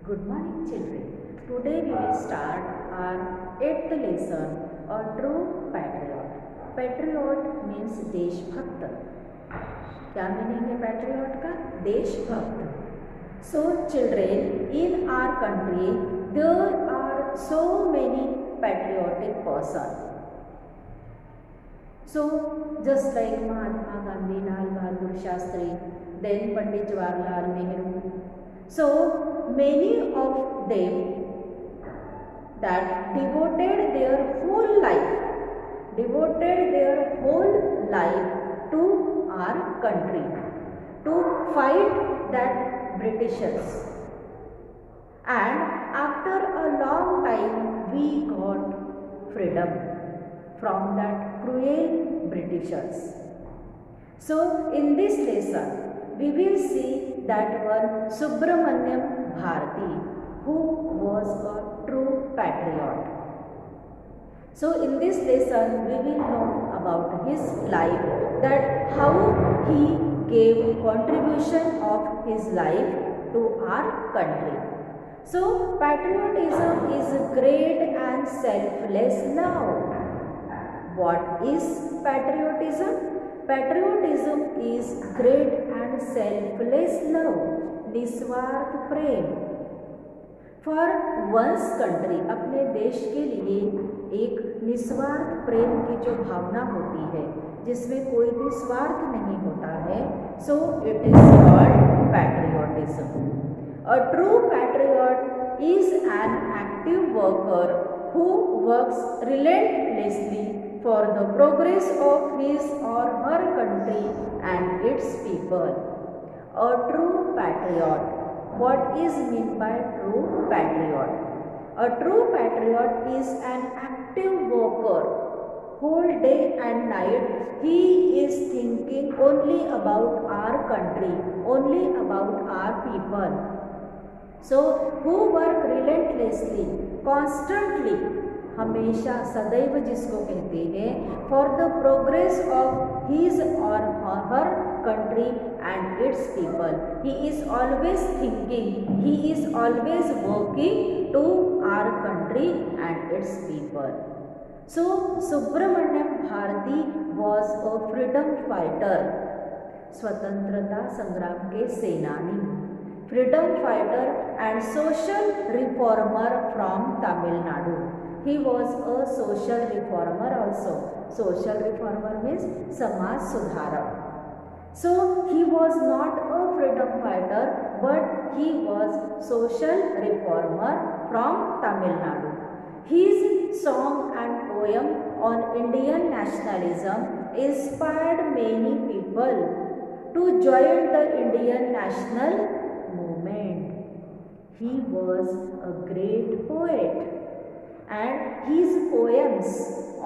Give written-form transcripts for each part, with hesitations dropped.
Good morning, children. Today we will start our 8th lesson, a true patriot. Patriot means देशभक्त. क्या meaning है patriot का? देशभक्त. So children, in our country there are so many patriotic persons. So just like Mahatma Gandhi, Lal Bahadur Shastri, then Pandit Jawaharlal Nehru. So many of them that devoted their whole life to our country, to fight that Britishers. And after a long time we got freedom from that cruel Britishers. So in this lesson we will see that one Subramanyam Bharati, who was a true patriot. So in this lesson we will know about his life, that how he gave contribution of his life to our country. So patriotism is great and selfless love. What is patriotism? Patriotism is great and selfless love, निस्वार्थ प्रेम. For one's country, अपने देश के लिए एक निस्वार्थ प्रेम की जो भावना होती है, जिसमें कोई भी स्वार्थ नहीं होता है, so it is called patriotism. A true patriot is an active worker who works relentlessly for the progress of his or her country and its people. A true patriot. What is meant by true patriot? A true patriot is an active worker. Whole day and night he is thinking only about our country, only about our people. So who work relentlessly, constantly, हमेशा सदैव जिसको कहते हैं, for the progress of his or her country and its people. He is always thinking, he is always working to our country and its people. So Subramaniam Bharati was a freedom fighter, स्वतंत्रता संग्राम के सेनानी, freedom fighter and social reformer from Tamil Nadu. He was a social reformer also. Social reformer means समाज सुधारक. So he was not a freedom fighter, but he was social reformer from Tamil Nadu. His song and poem on Indian nationalism inspired many people to join the Indian national movement. He was a great poet. And his poems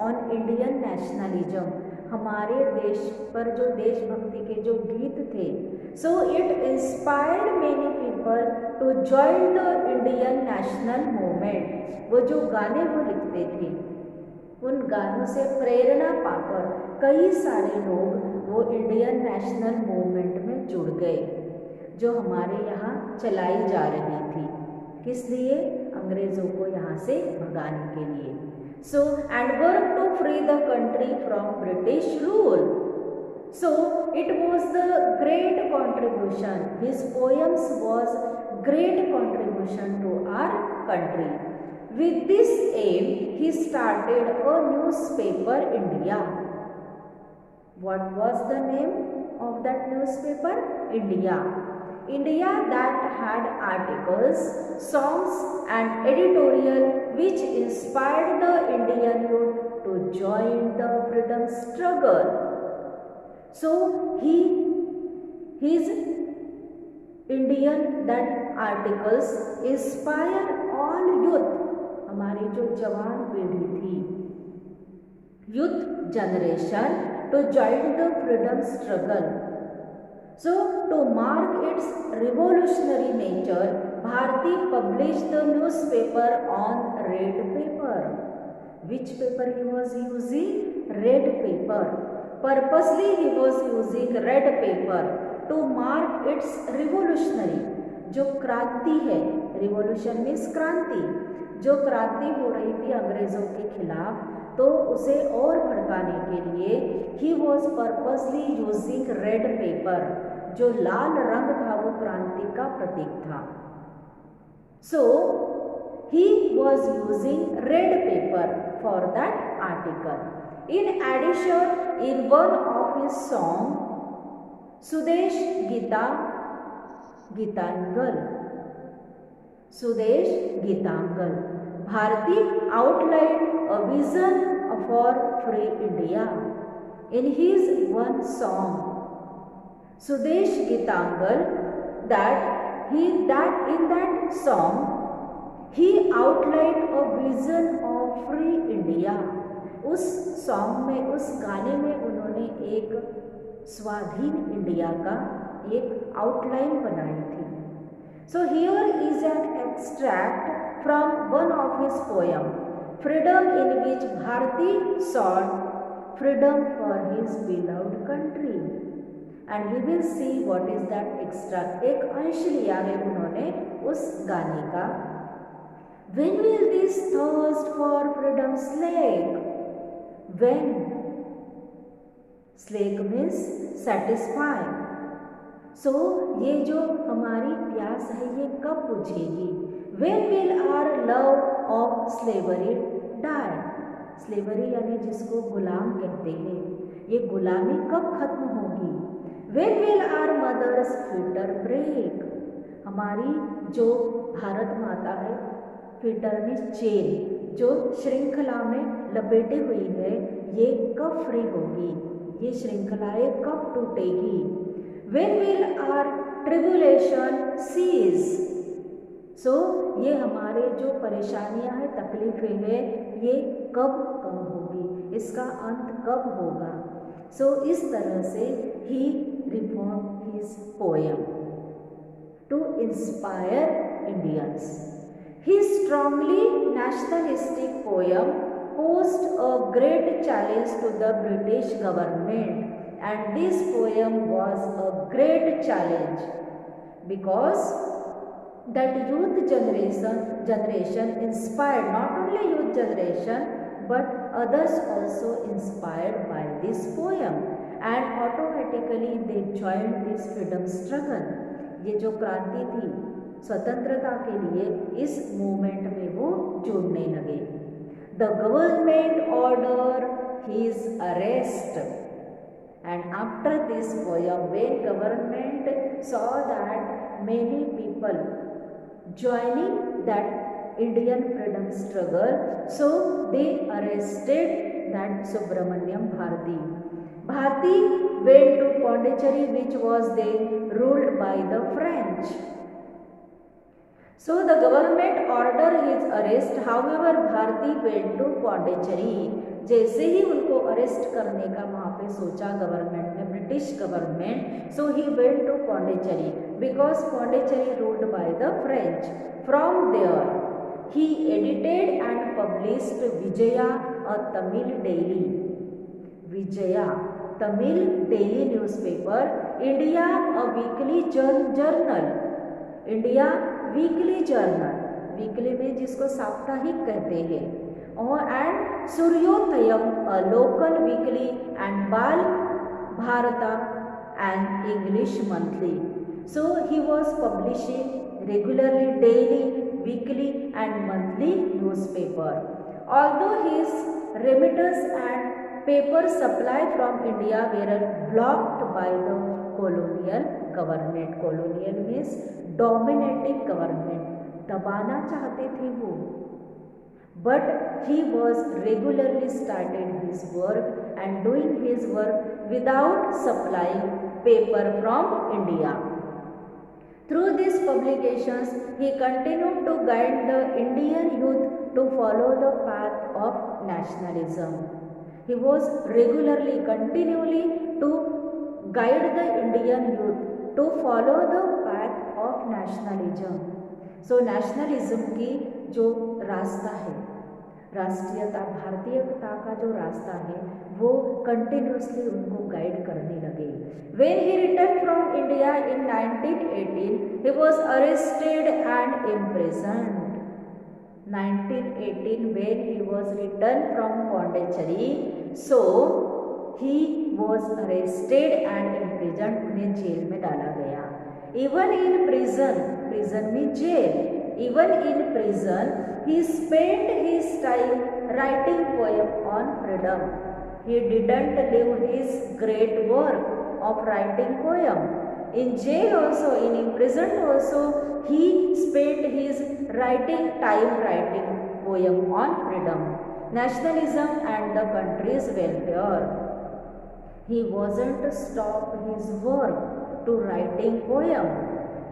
on Indian nationalism, हमारे देश पर जो देशभक्ति के जो गीत थे, so it inspired many people to join the Indian national movement. वो जो गाने वो लिखते थे, उन गानों से प्रेरणा पाकर कई सारे लोग वो इंडियन नेशनल मूवमेंट में जुड़ गए, जो हमारे यहाँ चलाई जा रही थी. किस लिए? अंग्रेजों को यहाँ से भगाने के लिए. So and work to free the country from British rule. So it was the great contribution, his poems was great contribution to our country. With this aim he started a newspaper India. What was the name of that newspaper? India. India that had articles, songs and editorial which inspired the Indian youth to join the freedom struggle. So his Indian that articles inspire all youth, हमारी जो जवान पीढ़ी थी, youth generation, to join the freedom struggle. So, to mark its revolutionary nature, Bharati published the newspaper on red paper. Which paper he was using? Red paper. Purposely he was using red paper to mark its revolutionary, जो क्रांति है, revolution means क्रांति, जो क्रांति हो रही थी अंग्रेजों के खिलाफ, तो उसे और भड़काने के लिए he was purposely using red pepper, जो लाल रंग था वो क्रांति का प्रतीक था। सो he was using red paper for that article. In addition, in one of his song, Sudesh Gitangal, Bharati outlined a vision for free India. In his one song, Sudesh Gitangal, in that song, he outlined a vision of free India. उस song में, उस गाने में उन्होंने एक स्वाधीन India का एक आउटलाइन बनाई थी। So here is an extract from one of his poem, freedom, in which Bharati sought freedom for his beloved country, and we will see what is that extract. एक अंश लिया है उन्होंने उस गाने का। When will this thirst for freedom slake? When? Slake means satisfy. So ये जो हमारी प्यास है ये कब बुझेगी? When will our love of slavery die? Slavery यानी जिसको गुलाम कहते हैं, ये गुलामी कब खत्म होगी? When will our mother's fetter break? हमारी जो भारत माता है, फीटर में चेन, जो श्रृंखला में लपेटी हुई है, ये कब फ्री होगी? ये श्रृंखलाएं कब टूटेगी? When will our tribulation cease? So ये हमारे जो परेशानियां हैं, तकलीफें हैं, ये कब कम होगी? इसका अंत कब होगा? So इस तरह से he reformed his poem to inspire Indians. His strongly nationalistic poem posed a great challenge to the British government, and this poem was a great challenge because that youth generation inspired, not only youth generation but others also inspired by this poem, and automatically they joined this freedom struggle. ये जो क्रांति थी स्वतंत्रता के लिए, इस movement में वो जुड़ने लगे। The government order his arrest, and after this poem when government saw that many people joining that Indian freedom struggle, so they arrested that Subramaniam Bharati. Bharati went to Pondicherry, which was then ruled by the French. So the government ordered his arrest. However, Bharati went to Pondicherry. जैसे ही उनको arrest करने का वहाँ पे सोचा government ने, British government, so he went to Pondicherry because Pondicherry ruled by the French. From there, he edited and published Vijaya, a Tamil daily. Vijaya, Tamil daily newspaper. India, a weekly journal. India weekly journal, weekly में जिसको साप्ताहिक कहते हैं, और and Suryodayam, a local weekly, and Bala Bharata and English monthly. So he was publishing regularly daily, weekly and monthly newspaper. Although his remitters and paper supply from India were blocked by the colonial government. colonial means dominating government, दबाना चाहते थे वो, but he was regularly started his work and doing his work without supplying paper from India. Through these publications, he continued to guide the Indian youth to follow the path of nationalism. He was regularly, continually to guide the Indian youth to follow the path of nationalism. So nationalism की जो रास्ता है, राष्ट्रीयता, भारतीयता का जो रास्ता है वो कंटिन्यूसली उनको गाइड करने लगे। When he returned from India in 1918, he was arrested and imprisoned. 1918 when he was returned from Pondicherry, so he was arrested and imprisoned. उन्हें जेल में डाला गया। Even in prison, prison में jail. Even in prison, he spent his time writing poem on freedom. He didn't leave his great work of writing poem. In jail also, in imprisonment also, he spent his writing poem on freedom, nationalism and the country's welfare. He wasn't stopped his work to writing poem,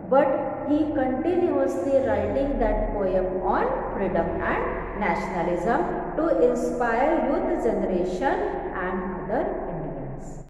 but he continuously writing that poem on freedom and nationalism to inspire youth generation and other